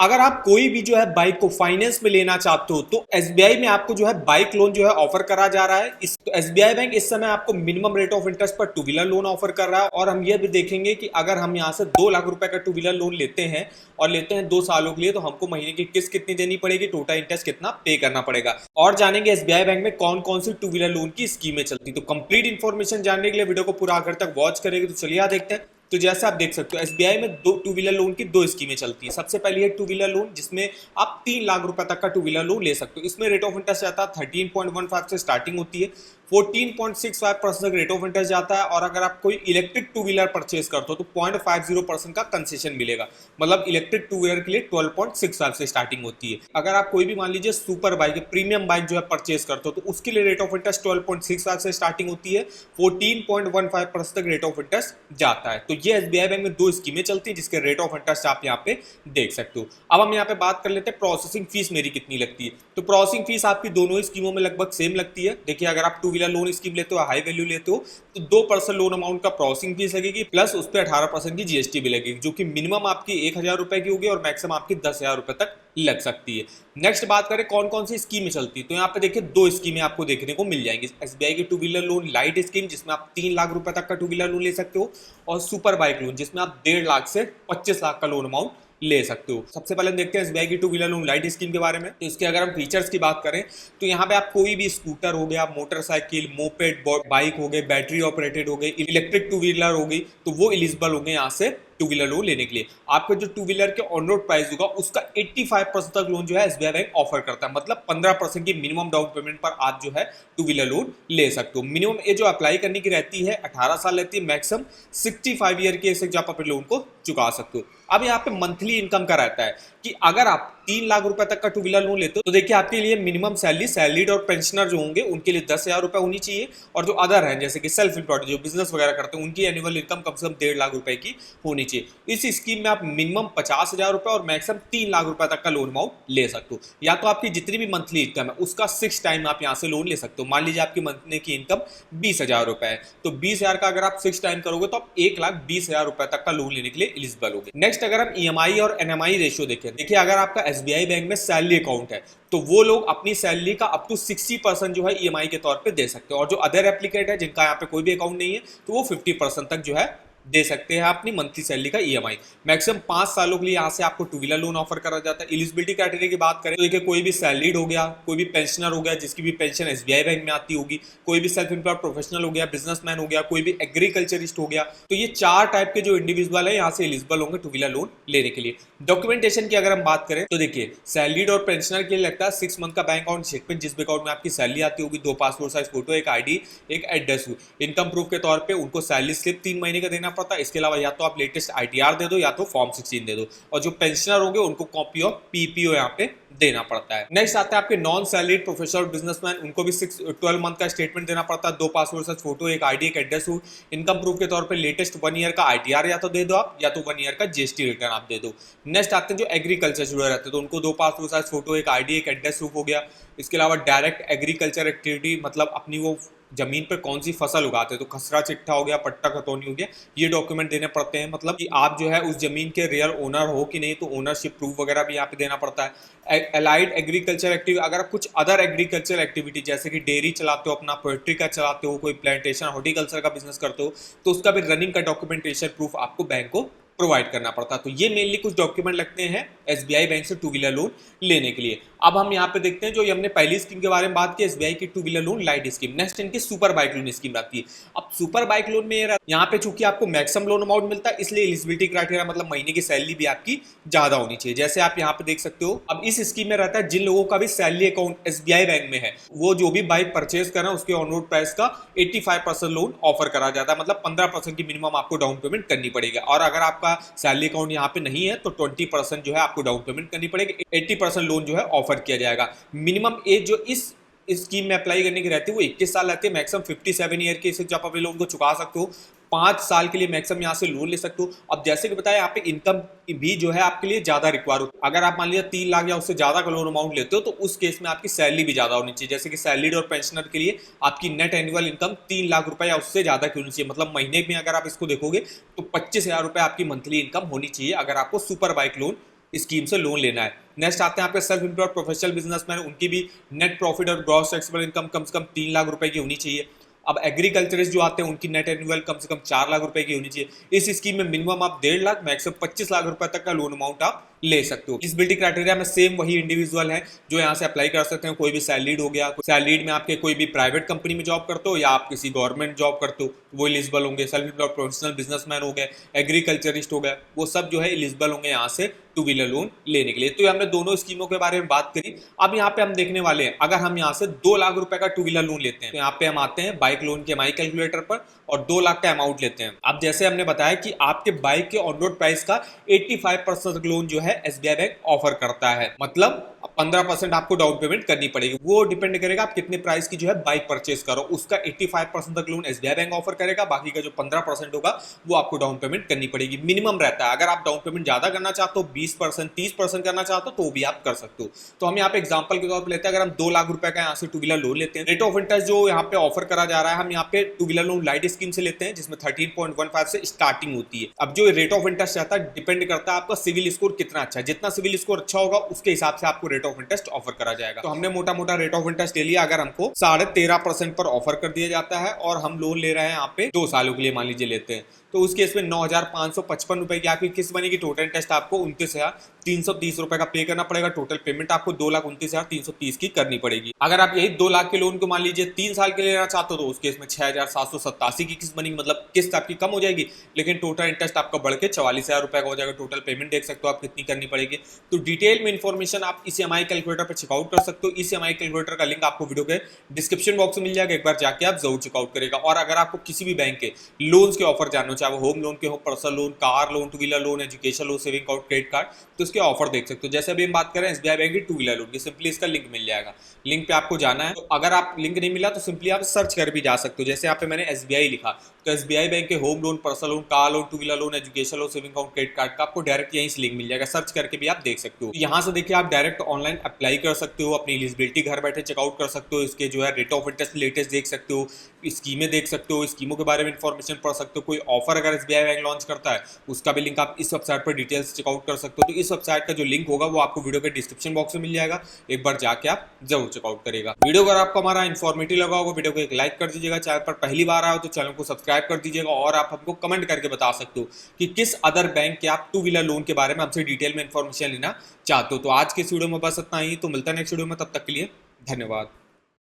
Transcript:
अगर आप कोई भी जो है बाइक को फाइनेंस में लेना चाहते हो तो एसबीआई में आपको जो है बाइक लोन जो है ऑफर करा जा रहा है। इस तो एसबीआई बैंक इस समय आपको मिनिमम रेट ऑफ इंटरेस्ट पर टू व्हीलर लोन ऑफर कर रहा है। और हम ये भी देखेंगे कि अगर हम यहाँ से 2 लाख रुपए का टू व्हीलर लोन लेते हैं और लेते हैं 2 सालों के लिए, तो हमको महीने की किस्त कितनी देनी पड़ेगी, टोटल इंटरेस्ट कितना पे करना पड़ेगा। और जानेंगे एसबीआई बैंक में कौन कौन सी टू व्हीलर लोन की स्कीमें चलती। तो कंप्लीट इन्फॉर्मेशन जानने के लिए वीडियो को पूरा आखिर तक वॉच करेंगे। तो चलिए देखते हैं। तो जैसे आप देख सकते हो एसबीआई में दो टू व्हीलर लोन की दो स्कीमें चलती है। सबसे पहली है टू व्हीलर लोन, जिसमें आप 3 लाख रुपए तक का टू व्हीलर लोन ले सकते हो। इसमें रेट ऑफ इंटरेस्ट आता है 13.15 से स्टार्टिंग होती है, 14.65% रेट ऑफ इंटरेस्ट जाता है। और अगर आप कोई इलेक्ट्रिक टू व्हीलर परचेज करते हो तो 0.50% का कंसेशन मिलेगा। मतलब इलेक्ट्रिक टू व्हीलर के लिए 12.65 से स्टार्टिंग होती है। अगर आप कोई भी मान लीजिए सुपर बाइक, प्रीमियम बाइक जो है परचेज करते हो तो उसके लिए रेट ऑफ इंटरेस्ट 12.65 से स्टार्टिंग होती है, 14.15% तक रेट ऑफ इंटरेस्ट जाता है। तो ये एसबीआई बैंक में दो स्कीमें चलती है जिसके रेट ऑफ इंटरेस्ट आप यहाँ पे देख सकते हो। अब हम यहाँ पे बात कर लेते हैं प्रोसेसिंग फीस मेरी कितनी लगती है। तो प्रोसेसिंग फीस आपकी दोनों ही स्कीमों में लगभग सेम लगती है। देखिए, अगर आप टू व्हीलर लोन स्कीम लेते हो, हाई वैल्यू लेते हो, तो 2% लोन अमाउंट का प्रोसेसिंग फीस लगेगी, प्लस उस पर 18% की जीएसटी भी लगेगी, जो कि मिनिमम आपकी 1,000 रुपए की होगी और मैक्सिमम आपकी 10,000 रुपए तक लग सकती है। नेक्स्ट बात करें कौन कौन सी स्कीमें चलती है, तो यहाँ पे देखिए दो स्कीमें आपको देखने को मिल जाएंगी। एसबीआई की two wheeler loan light scheme, जिसमें आप 3 लाख रुपए तक का टू व्हीलर लोन ले सकते हो, और सुपर बाइक लोन, जिसमें आप 1.5 लाख से 25 लाख का लोन अमाउंट ले सकते हो। सबसे पहले देखते हैं एसबीआई की two wheeler loan light scheme के बारे में। तो इसके अगर हम फीचर्स की बात करें तो यहाँ पे आप कोई भी स्कूटर हो गया, मोटरसाइकिल, मोपेड बाइक हो गए, बैटरी ऑपरेटेड हो गई, इलेक्ट्रिक टू व्हीलर हो गई, तो वो एलिजिबल होंगे यहाँ से टू व्हीलर लोन लेने के लिए। आपका जो टू व्हीलर के ऑन रोड प्राइस होगा उसका 85% तक लोन जो है एसबीआई बैंक ऑफर करता है। मतलब 15% की मिनिमम डाउन पेमेंट पर आप जो है टू व्हीलर लोन ले सकते हो। मिनिमम एज जो अप्लाई करने की रहती है 18 साल रहती है, मैक्सिमम 65 ईयर के एज आप अपने लोन को चुका सकते हो। अब यहाँ पे मंथली इनकम का रहता है कि अगर आप 3 लाख रुपए तक का टू व्हीलर लोन लेते हो तो देखिए आपके लिए मिनिमम सैलरी, सैलरीड और पेंशनर जो होंगे उनके लिए 10,000 रुपए होनी चाहिए। और जो अदर हैं जैसे कि सेल्फ एम्प्लॉयड जो बिजनेस वगैरह करते हैं उनकी एनुअल इनकम कम से कम 1.5 लाख रुपए की होनी चाहिए। इस स्कीम में आप मिनिमम 50,000 रुपए और मैक्सिमम 3 लाख रुपए तक का लोन अमाउंट ले सकते हो। या तो आपकी जितनी भी मंथली इनकम है उसका 6 टाइम आप यहाँ से लोन ले सकते हो। मान लीजिए आपकी मंथली की इनकम 20,000 रुपए है, तो 20,000 का अगर आप 6 टाइम करोगे तो आप 1,20,000 रुपए तक का लोन लेने के लिए एलिजिबल होगे। नेक्स्ट अगर हम ईएमआई और एनएमआई रेशियो देखें, देखिए अगर आपका एसबीआई बैंक में सैलरी अकाउंट है तो वो लोग अपनी सैलरी का अप टू 60% जो है ईएमआई के तौर पे दे सकते हैं। और जो अदर एप्लीकेट है जिनका यहाँ पे कोई भी अकाउंट नहीं है तो वो 50% तक जो है दे सकते हैं अपनी मंथली सैलरी का ईएमआई। मैक्सिमम 5 सालों के लिए यहाँ से आपको टू व्हीलर लोन ऑफर करा जाता है। एलिजिबिलिटी क्राइटेरिया की बात करें तो देखिए कोई भी सैलरीड हो गया, कोई भी पेंशनर हो गया जिसकी भी पेंशन एसबीआई बैंक में आती होगी, कोई भी सेल्फ एम्प्लॉयड प्रोफेशनल हो गया, बिजनेसमैन हो गया, कोई भी एग्रीकल्चरिस्ट हो गया, तो ये 4 टाइप के जो इंडिविजुअल है यहाँ से एलिजिबल होंगे टू व्हीलर लोन लेने के लिए। डॉक्यूमेंटेशन की अगर हम बात करें तो देखिए सैलरीड और पेंशनर के लिए लगता है 6 मंथ का बैंक अकाउंट स्टेटमेंट, जिस भी अकाउंट में आपकी सैलरी आती होगी, 2 पासपोर्ट साइज फोटो, एक आईडी, एक एड्रेस। इनकम प्रूफ के तौर पे उनको सैलरी स्लिप 3 महीने का देना पड़ता है। इसके अलावा या तो आप लेटेस्ट आईटीआर दे दो या तो फॉर्म 16 दे दो। और जो पेंशनर होंगे उनको कॉपी ऑफ पीपीओ यहाँ पे देना पड़ता है। नेक्स्ट आता है आपके नॉन सैलरीड प्रोफेशनल बिजनेसमैन, उनको भी 12 मंथ का स्टेटमेंट देना पड़ता है, 2 पासपोर्ट साइज फोटो, एक आईडी, एक एड्रेस। इनकम प्रूफ के तौर पे लेटेस्ट 1 ईयर का आईटीआर या तो दे दो आप, या तो 1 ईयर का जीएसटी रिटर्न आप दे दो। नेक्स्ट आते हैं जो एग्रीकल्चर जुड़े रहते हैं तो उनको 2 पासपोर्ट साइज फोटो, एक आईडी, एक एड्रेस प्रूफ हो गया। इसके अलावा डायरेक्ट एग्रीकल्चर एक्टिविटी, मतलब अपनी वो जमीन पर कौन सी फसल उगाते हैं, तो खसरा चिट्ठा हो गया, पट्टा खतौनी हो गया, ये डॉक्यूमेंट देने पड़ते हैं। मतलब कि आप जो है उस जमीन के रियल ओनर हो कि नहीं, तो ओनरशिप प्रूफ वगैरह भी यहाँ पे देना पड़ता है। एलाइड एग्रीकल्चर एक्टिविटी, अगर आप कुछ अदर एग्रीकल्चर एक्टिविटी जैसे कि डेयरी चलाते हो, अपना पोल्ट्री का चलाते हो, कोई प्लांटेशन हॉर्टिकल्चर का बिजनेस करते हो, तो उसका भी रनिंग का डॉक्यूमेंटेशन प्रूफ आपको बैंक को प्रोवाइड करना पड़ता है। तो ये मेनली कुछ डॉक्यूमेंट लगते हैं एसबीआई बैंक से टू व्हीलर लोन लेने के लिए। अब हम यहाँ पे देखते हैं जो हमने पहली स्कीम के बारे में बात की, एसबीआई की two wheeler loan light scheme. Next इनकी सुपर बाइक लोन स्कीम आती है। अब सुपर बाइक लोन में यहाँ पे चूंकि आपको मैक्सिमम लोन अमाउंट मिलता है, इसलिए एलिजिबिलिटी क्राइटेरिया मतलब महीने की सैलरी भी आपकी ज्यादा होनी चाहिए, जैसे आप यहाँ पे देख सकते हो। अब इस स्कीम में रहता है जिन लोगों का भी सैलरी अकाउंट एसबीआई बैंक में है, वो जो भी बाइक परचेज कर रहे हैं उसके ऑन रोड प्राइस का 85% लोन ऑफर करा जाता है। मतलब 15% की मिनिमम आपको डाउन पेमेंट करनी पड़ेगी। और अगर आपका सैलरी अकाउंट यहाँ पे नहीं है तो 20% जो है आपको डाउन पेमेंट करनी पड़ेगी, 80% लोन जो है ऑफर किया जाएगा। मिनिमम एज जो इस स्कीम में अप्लाई करने की रहती है वो 21 साल रहती है, मैक्सिमम 57 ईयर के एज आप अपने लोन को चुका सकते हो। 5 साल के लिए मैक्सिमम यहाँ से लोन ले सकते हो। अब जैसे कि बताया यहाँ पे इनकम भी जो है आपके लिए ज्यादा रिक्वायर होती है। अगर आप मान लीजिए 3 लाख या उससे ज्यादा का लोन अमाउंट लेते हो तो उस केस में आपकी सैलरी भी ज्यादा होनी चाहिए। जैसे कि सैलरीड और पेंशनर के लिए आपकी नेट एनुअल इनकम 3 लाख रुपए या उससे ज्यादा की होनी चाहिए। मतलब महीने में अगर आप इसको देखोगे तो 25,000 रुपए आपकी मंथली इनकम होनी चाहिए अगर आपको सुपर बाइक लोन स्कीम से लोन लेना है। नेक्स्ट आते हैं आपके सेल्फ एम्प्लॉयड प्रोफेशनल बिजनेसमैन, उनकी भी नेट प्रॉफिट और ग्रॉस टैक्सेबल इनकम कम से कम 3 लाख रुपए की होनी चाहिए। अब एग्रीकल्चरिस्ट जो आते हैं उनकी नेट एनुअल कम से कम 4 लाख रुपए की होनी चाहिए। इस स्कीम में मिनिमम आप 1.5 लाख मैक्सिमम 25 लाख रुपए तक का लोन अमाउंट आप ले सकते हो। एलिजिबिलिटी क्राइटेरिया में सेम वही इंडिविजुअल है जो यहाँ से अप्लाई कर सकते हैं। कोई भी सैलरीड हो गया, सैलरीड में आपके कोई भी प्राइवेट कंपनी में जॉब करते हो या आप किसी गवर्नमेंट जॉब करते हो वो एलिजिबल होंगे। सेल्फ एम्प्लॉयड प्रोफेशनल बिजनेसमैन हो गए, एग्रीकल्चरिस्ट हो गए, वो सब जो है एलिजिबल होंगे यहाँ से टू व्हीलर लोन लेने के लिए। तो हमने दोनों स्कीमों के बारे में बात करी। अब यहाँ पे हम देखने वाले हैं अगर हम यहाँ से 2 लाख रुपए का टू व्हीलर लोन लेते हैं तो यहाँ पे हम आते हैं बाइक लोन के EMI कैलकुलेटर पर और 2 लाख का अमाउंट लेते हैं। अब जैसे हमने बताया कि आपके बाइक के ऑन रोड प्राइस का 85% लोन जो है SBI बैंक ऑफर करता है, मतलब 15% आपको डाउन पेमेंट करनी पड़ेगी। वो डिपेंड करेगा आप कितने प्राइस की जो है बाइक परचेस करो, उसका 85% तक लोन SBI बैंक ऑफर करेगा, बाकी का जो 15% होगा वो आपको डाउन पेमेंट करनी पड़ेगी। मिनिमम रहता है, अगर आप डाउन पेमेंट ज्यादा करना चाहते हो 20% 30% करना चाहते हो तो भी आप कर सकते हो। तो हम यहाँ पे एग्जांपल के तौर पर लेते हैं, अगर हम 2 लाख रुपए का यहाँ से टू व्हीलर लोन लेते हैं, रेट ऑफ इंटरेस्ट जो यहाँ पे ऑफर करा जा रहा है, हम यहाँ पे two wheeler loan light scheme से लेते हैं जिसमें 13.15 से स्टार्टिंग होती है। अब जो रेट ऑफ इंटरेस्ट रहता है डिपेंड करता है आपका सिविल स्कोर कितना अच्छा है, जितना सिविल स्कोर अच्छा होगा उसके हिसाब से आपको रेट ऑफ इंटरेस्ट ऑफर करा जाएगा। तो हमने मोटा मोटा रेट ऑफ इंटरेस्ट ले लिया, अगर हमको 13.5% पर ऑफर कर दिया जाता है और हम लोन ले रहे हैं यहाँ पे 2 सालों के लिए मान लीजिए लेते हैं, तो उस केस में 9,555 रुपए की आपकी किस्त बनेगी। टोटल इंटरेस्ट आपको 29,330 रुपए का पे करना पड़ेगा। टोटल पेमेंट आपको 2,29,330 की करनी पड़ेगी। अगर आप यही 2 लाख के लोन को मान लीजिए 3 साल के लिए लेना चाहते हो तो उस केस में 6,787 की किस्त बनेगी, मतलब किस्त आपकी कम हो जाएगी लेकिन टोटल इंटरेस्ट आपका बढ़ के 44,000 रुपए का हो जाएगा। टोटल पेमेंट देख सकते हो आप कितनी करनी पड़ेगी। तो डिटेल में इन्फॉर्मेशन आप इस EMI कैलकुलेटर पर चेकआउट कर सकते हो। इस EMI कैलकुलेटर का लिंक आपको वीडियो के डिस्क्रिप्शन बॉक्स में मिल जाएगा, एक बार जाके आप जरूर चेकआउट करेगा। और अगर आपको किसी भी बैंक के लोन्स के ऑफर जानना, चाहे वो होम लोन के हो, personal loan, car loan, two wheeler loan, education loan, saving account, credit card, तो उसके ऑफर देख सकते हो। जैसे अभी हम बात करें SBI बैंक की टू व्हीलर लोन की, सिंपली इसका लिंक मिल जाएगा, लिंक पे आपको जाना है। तो अगर आप लिंक नहीं मिला तो सिंपली आप सर्च कर भी जा सकते हो। जैसे यहाँ पे मैंने SBI लिखा तो SBI बैंक के home loan, personal loan, car loan, two wheeler loan, education loan, saving account, credit card का आपको डायरेक्ट यहीं से लिंक मिल जाएगा, सर्च करके भी आप देख सकते हो। यहाँ से देखिए आप डायरेक्ट ऑनलाइन अप्लाई कर सकते हो, अपनी एलिजिबिलिटी घर बैठे चेकआउट कर सकते हो, इसके जो है रेट ऑफ इंटरेस्ट लेटेस्ट देख सकते हो, स्कीमें देख सकते हो, स्कीमों के बारे में इंफॉर्मेशन पढ़ सकते हो। कोई ऑफर अगर SBI बैंक लॉन्च करता है उसका भी लिंक आप इस वेबसाइट पर डिटेल्स चेकआउट कर सकते हो। तो इस वेबसाइट का जो लिंक होगा वो आपको वीडियो के डिस्क्रिप्शन बॉक्स में मिल जाएगा, एक बार जाके आप जरूर चेकआउट करेगा। वीडियो अगर आपको हमारा इन्फॉर्मेटिव लगा होगा वीडियो को एक लाइक कर दीजिएगा, चैनल पर पहली बार आए हो तो चैनल को सब्सक्राइब कर दीजिएगा और आप हमको कमेंट करके बता सकते हो कि किस अदर बैंक के आप टू व्हीलर लोन के बारे में हमसे डिटेल में इंफॉर्मेशन लेना चाहते हो। तो आज के इस वीडियो में बस इतना ही, तो मिलता है नेक्स्ट वीडियो में, तब तक के लिए धन्यवाद।